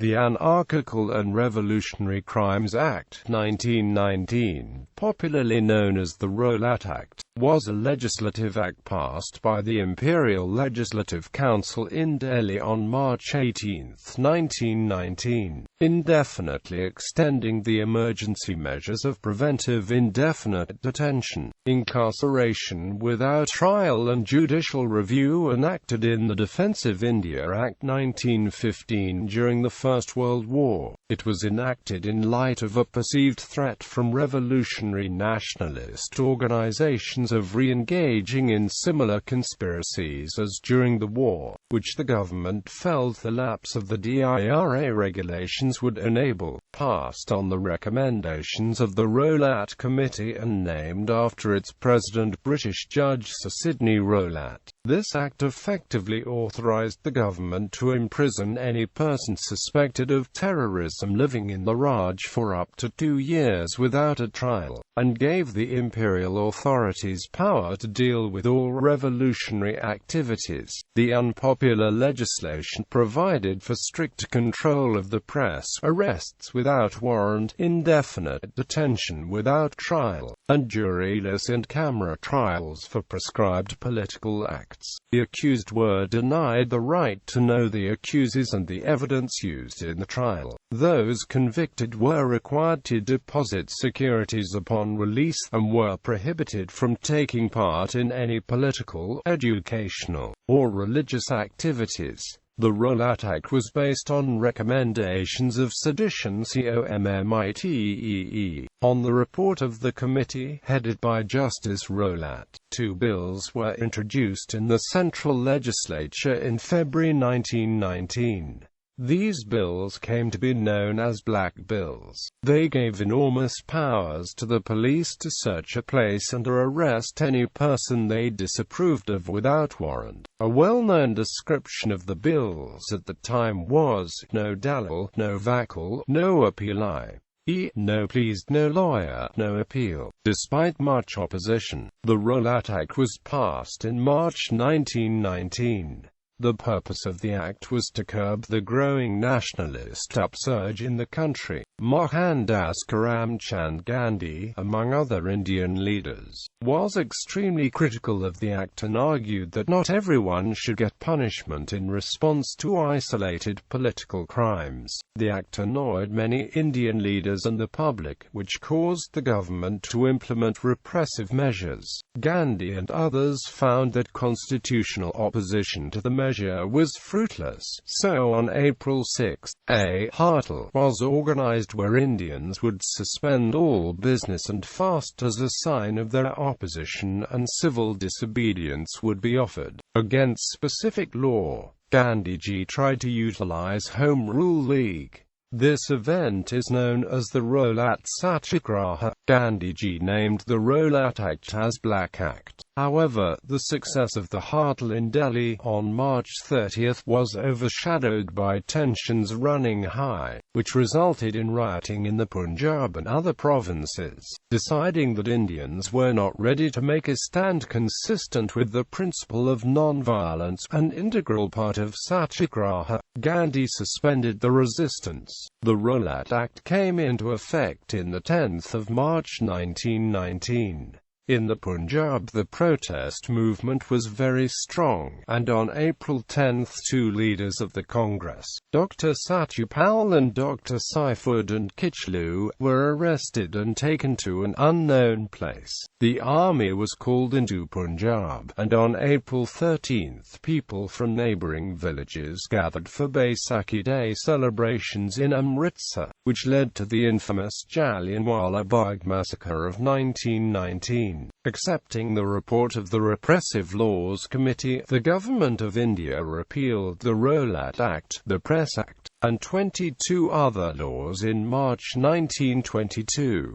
The Anarchical and Revolutionary Crimes Act, 1919, popularly known as the Rowlatt Act, was a legislative act passed by the Imperial Legislative Council in Delhi on March 18, 1919, indefinitely extending the emergency measures of preventive indefinite detention, incarceration without trial and judicial review enacted in the Defensive India Act 1915 during the First World War. It was enacted in light of a perceived threat from revolutionary nationalist organizations of re-engaging in similar conspiracies as during the war, which the government felt the lapse of the DIRA regulations would enable, passed on the recommendations of the Rowlatt Committee and named after its president British Judge Sir Sidney Rowlatt. This act effectively authorized the government to imprison any person suspected of terrorism living in the Raj for up to 2 years without a trial, and gave the imperial authorities power to deal with all revolutionary activities. The unpopular legislation provided for strict control of the press, arrests without warrant, indefinite detention without trial, and juryless in-camera trials for proscribed political acts. The accused were denied the right to know the accusers and the evidence used in the trial. Those convicted were required to deposit securities upon release, and were prohibited from taking part in any political, educational, or religious activities. The Rowlatt Act was based on recommendations of sedition COMMITEE. On the report of the committee, headed by Justice Rowlatt, 2 bills were introduced in the Central Legislature in February 1919. These bills came to be known as Black Bills. They gave enormous powers to the police to search a place and arrest any person they disapproved of without warrant. A well-known description of the bills at the time was, no dalil, no vakil, no appeal no pleas, no lawyer, no appeal. Despite much opposition, the Rowlatt Act was passed in March 1919. The purpose of the act was to curb the growing nationalist upsurge in the country. Mohandas Karamchand Gandhi, among other Indian leaders, was extremely critical of the act and argued that not everyone should get punishment in response to isolated political crimes. The act annoyed many Indian leaders and the public, which caused the government to implement repressive measures. Gandhi and others found that constitutional opposition to the measure was fruitless. So on April 6, a Hartal was organized where Indians would suspend all business and fast as a sign of their opposition, and civil disobedience would be offered. Against specific law, Gandhiji tried to utilize Home Rule League. This event is known as the Rowlatt Satyagraha. Gandhiji named the Rowlatt Act as Black Act. However, the success of the Hartal in Delhi on March 30 was overshadowed by tensions running high, which resulted in rioting in the Punjab and other provinces. Deciding that Indians were not ready to make a stand consistent with the principle of non-violence, an integral part of Satyagraha, Gandhi suspended the resistance. The Rowlatt Act came into effect on the 10th of March 1919. In the Punjab, the protest movement was very strong, and on April 10, 2 leaders of the Congress, Dr. Satyapal and Dr. Saifuddin Kichlu, were arrested and taken to an unknown place. The army was called into Punjab, and on April 13, people from neighbouring villages gathered for Baisakhi Day celebrations in Amritsar, which led to the infamous Jallianwala Bagh massacre of 1919. Accepting the report of the Repressive Laws Committee, the Government of India repealed the Rowlatt Act, the Press Act, and 22 other laws in March 1922.